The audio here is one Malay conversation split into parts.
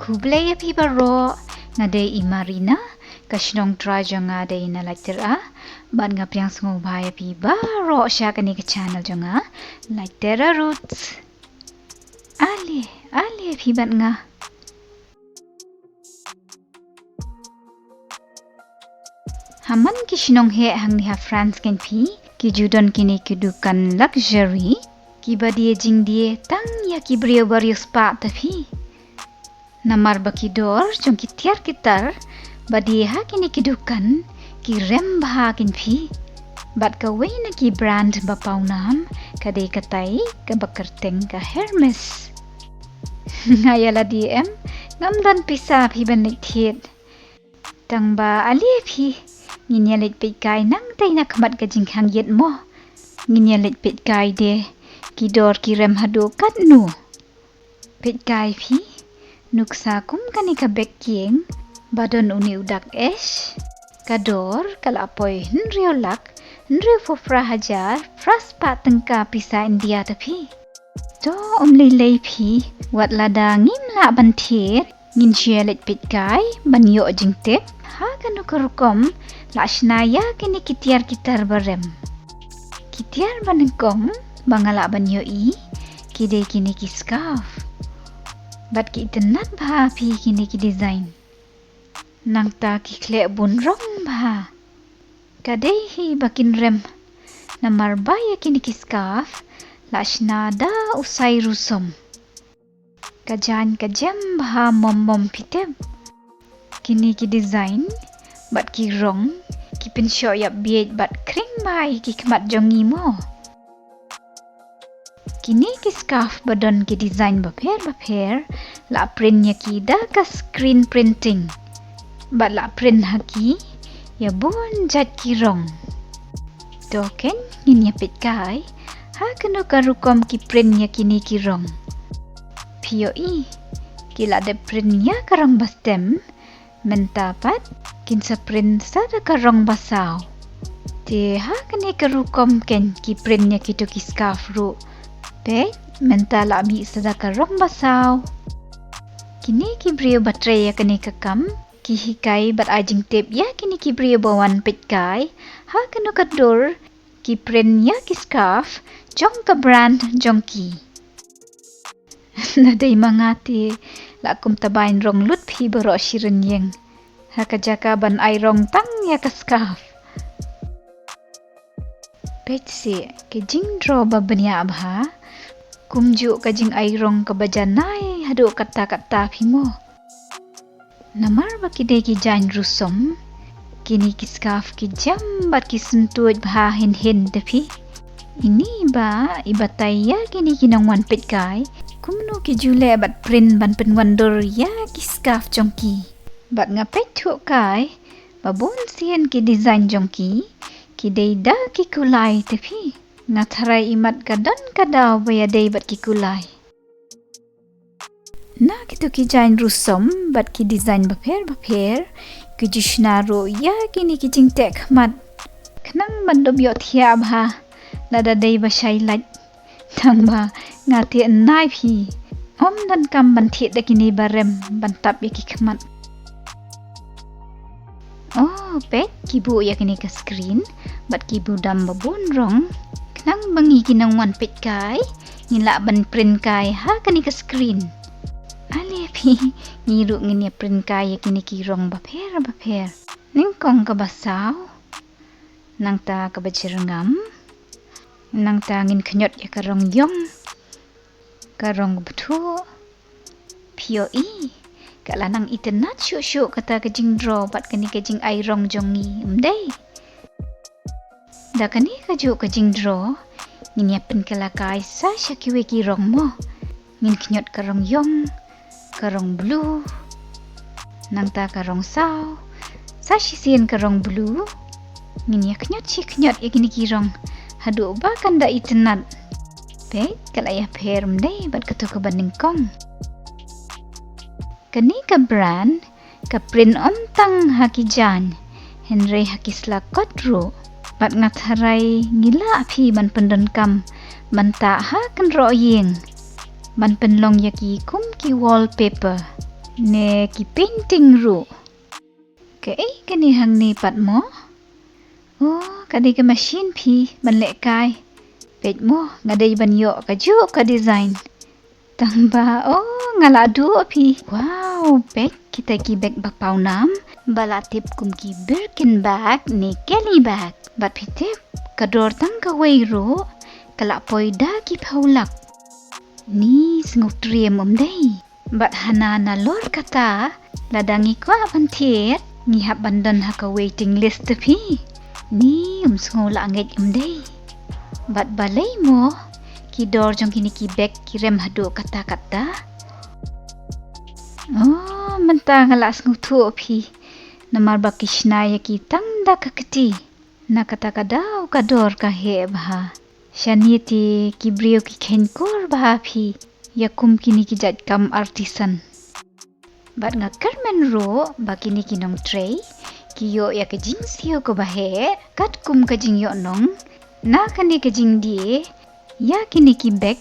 Khublei iaphi baroh ngadei imarina kashnong traja ngadei na laitera ban ngapiang sngau bhai iaphi baroh syakani ke channel jonga laitera roots ali iaphi bat nga haman kishnong he hangne ha France ken phi ki judon kini kedukan luxury ki badie jing die tang ya ki briew riewspah tapi namar bakidor jong ki tiar kitar badie ha kini kedukan ki rem bah kin phi bat kawei na ki brand ba pawnam kadei katai ka kyrteng ka Hermés ialade ngam dan pisa phi ban thied tang ba ali phi nginya leit peit kai nang tai na khamat ka jing khang yet mo nginya leit peit kai de ki dor ki rem hado kat nu peit kai phi nuksa kum kani ka beking badon uni udak esh kador kalapoi hynrei fofra hajar fraspa tyngka pisa India tapi to lei phi wat lada ngimla ban thied ngin leit peit kai ban yo jing tep ha kanu karukom lashnaya kini tiar kitar barem tiar banengkom bangala ban yo i kidei kini ki scarf bat ki tenat bha phi kini ki design nang ta ki khle bun rong bha kadei hi bakin rem namar ba ya kini ki scarf lashna da usai rusom kajan kajam bha mom pitem kini ki design bat ki rong ki pensho yap biet bat kring mai ki kmat jongi mo kini ki scarf badon ki design baper la print ya ki da ka screen printing bat la print haki ya bon jat ki rong token ngin ya pet kai ha kanu karukom ki print ya kini ki rong pio i ki la de print ya karong bastem mentapat kin sa print sa da karong basaw te ha kani karukom ken ki print ya ki to ki scarf ru peit mental abi sadaka rong basaw kini ki briew batre ya kani kakam ki hikai bat ajing tep ya kini ki briew bawan pet kai ha kanu kador ki print ya ki scarf jong ka brand jong ki nadai mangati lakum tabain rong lut phi baroh shiren yeng ha kajaka ban ai rong tang ya ka scarf pet se ke jing dro ba banya bha kumju ka jing ai rong ka bajanai hado kata phimo namar ba kidei ki jain rusom kini ki scarf ki jam bat ki suntuj bha hin tapi ini ba ibatai ya kini ki nangwan pet kai kumno ki jule bat print ban penwandor ya ki scarf jongki bat ngapet thu kai babon sien ki design jongki kidei da ki kulai tapi ngatharai imat kadan kadaw baya dei bat ki kulai na kitu ki jain rusom bat ki design baper ki jishnaro ya kini ki jing tek mat knang bandob yo thia bha lada dei ba shai lait thang ba ngati nai phi om dan kam ban thied da kini barem ban tap ya ki khmat oh pet ki bu ya kini ka screen bat ki bu dam babun rong nang bangi kinang wan pet kai ngila ban print kai ha kani ka screen ali phi ngiru ngin ya print kai ya kini ki rong baper ning kong ka basaw nang ta ka bajir ngam nang ta ngin khnyot ya ka rong yong ka rong bthu pio i ka lanang itenat syu kata ka jing draw bat kani ka jing ai rong jongi umdei da kani ka ju ka jing draw ngin yapen kala kai sa syakiwe ki rong mo ngin knyot ka rong yong ka rong blue nang ta ka rong saw sa shisien ka rong blue ngin ya knyot ya kini ki rong hadu ba kan da itenat peit kala ya perm dei bat ka to ka baning kong kani ka brand ka print tang hakijan hynrei hakisla kodro bat ngatharai ngila phi ban pendon kam manta ha kan ro yeng ban penlong yaki kum ki wallpaper ne ki painting ru. Ke kani hangne pat mo. Oh, kadi ke machine phi ban le kai. Peit mo ngadai ban yo ka ju ka design. Tang ba ngala du phi. Wow, peit kita ki bag ba pawnam. Bala tip kum ki Birkin bag ne Kelly bag. Bat phi tip kador tang kawei ru. Kala poida ki phewlak. Ni snguk triem day. Bat hana na lor kata ladangi kwa ban thied ngi hab bandan ha ka waiting list phi. Ni sngula angek day. Bat balai mo ki dor jong kini ki bag ki rem hado kata-kata. Oh, mentang ala snguk tu phi. Namar bakishna ya ki tangda kakati. Na kata-kadau kador ka he bha. Shaniti ki briew ki kane kor bha phi. Yakum kini ki jat kam artisan. Bat nga kmen ro ba kini ki nong tray. Ki yo ya ka jing siyo ko bahe. Kat kum ka jing yo nong. Na kani ka jing die. Ya kini ki bag.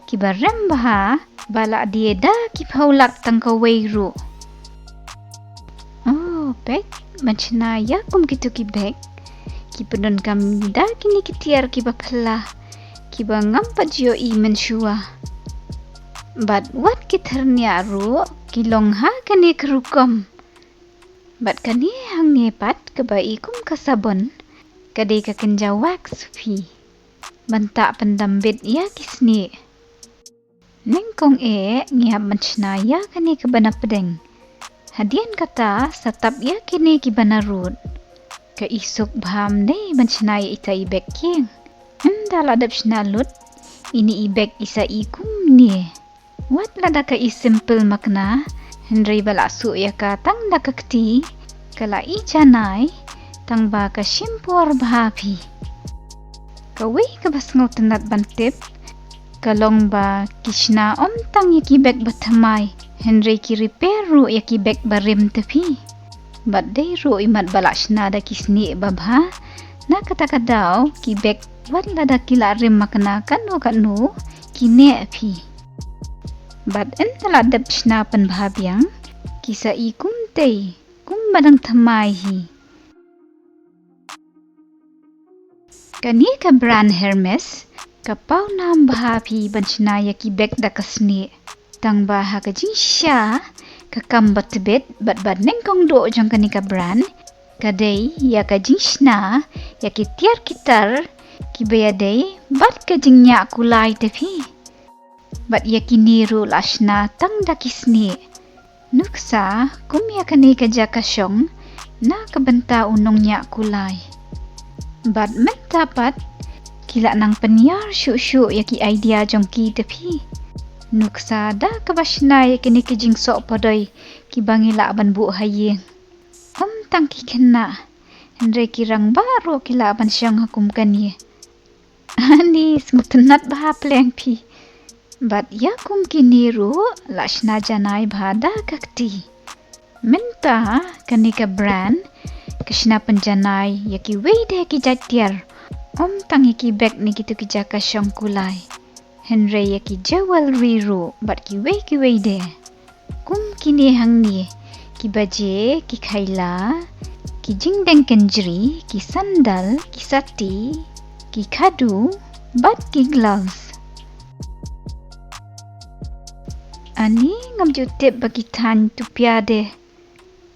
Ki barem baha. Bala die da ki phewlak tang kawei ro. Oh, bag. Macana ya kum kitu ki bag. Ki pedon kam da kini ki tiar ki bapala. Ki ba ngam pa jiyo menshua. But what ki thernya ru ki long ha kani kerukom. But kani hangne pat ke ba ikum kasabon. Kadai ka kenja wax phi. Banta pendambit ya kisni. Nengkong ngihap macana ya kani ke bana pedeng. Hadian kata satap ya kini ki bana rud. Ka isuk baham dei macana ya ita ibek king. Dal adap sinalut. Ini ibek isa ikum ni. Wat lada ka simple makna. Hynrei balasu ya ka tang da kakti. Kala i janai. Tang ba ka shimpor bahapi. Kawei ka basngok tenat bantip. Kalong ba kishna tang yakibek batamai. Hynrei ki repair ru yakibek barem tepi. Bat day ru imat balashna da kisni babha. Na kata-kadau kibek wat lada kila rim makna kanu kine api. Bat taladap shna pan biang. Kisa ikum tay. Kum badang tamai hi. Kani ka brand Hermés. Ka pawnam bahapi banchna yaki bek da kasni. Tang baha ka jinsya. Ka kambat tibet bat nengkong do jang kani ka brand. Kadai ya ka jinsna yaki tiar kitar. Kibayadai bat ka jingnya kulai tepi. Bat yaki niru lashna tang da kisni. Nuksa kumya kani ka jakasyong. Na kabenta unongnya kulai. Bat mentapat. Kila nang penyar syuk-syuk yaki idea jong ki tepi. Nuksa da kabashna yaki ni kijing sok padoy ki bangila ban bu hayeng. Tang ki kena. Hynrei kirang baroh kila ban syang hakum kani. Ani smutenat baha pleng pi. Bat yakum kini ru lashna janai bhada kakti. Menta kani ka brand. Kishna penjanai yaki wede ki jatiar. Tang yaki bag ni kitu ki jaka syong kulai. Hynrei yaki jewelry ru bat ki wede. Kum kini hangne ki baje ki khaila. Ki jingdeng kenjri ki sandal ki sati ki kadu bat ki gloves. Ani ngam jutip bagi tan tu piade.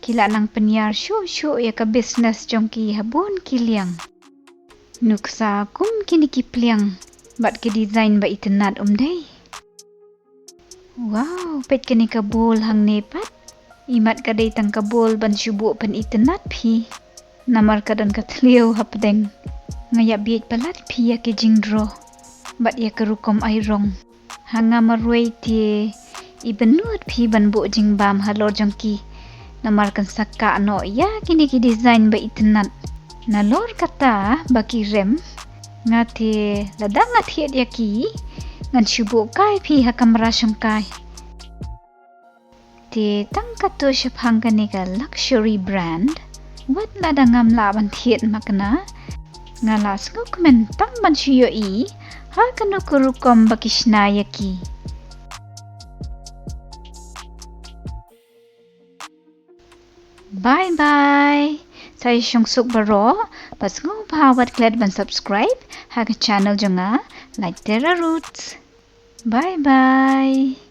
Kila nang penyar syuk-syuk ya ka business jong ki habun kiliang. Nuksa kum kini ki pliang. Bat ki design ba itenat day. Wow, pet kini ka bol hangne pat. Imat kadai tang ka bol ban syubuk pan itenat pi. Namar kadan ka tliau hapdeng. Ngaya biit palat pi ya ki jingdro. Bat ya kerukom airong. Hanga marway ti ibenut pi ban bu jingbam halor jong ki. Namarkan saka no ya kini ki design ba itenat. Nalor kata baki rem. Ngati ladang thied yaki. Ngan syubuk kai pi hakamra syangkai. Ti tang kato syapang kani ka luxury brand. Wat ladang ngam laban thied makna. Ngala sngewkmen tang ban syuyo i. Ha kanu kurukom bakishna yaki. Bye bye. Saya sungsuk baroh. Pas ngupawat klet ban subscribe ha channel jonga like Terra Roots. Bye bye.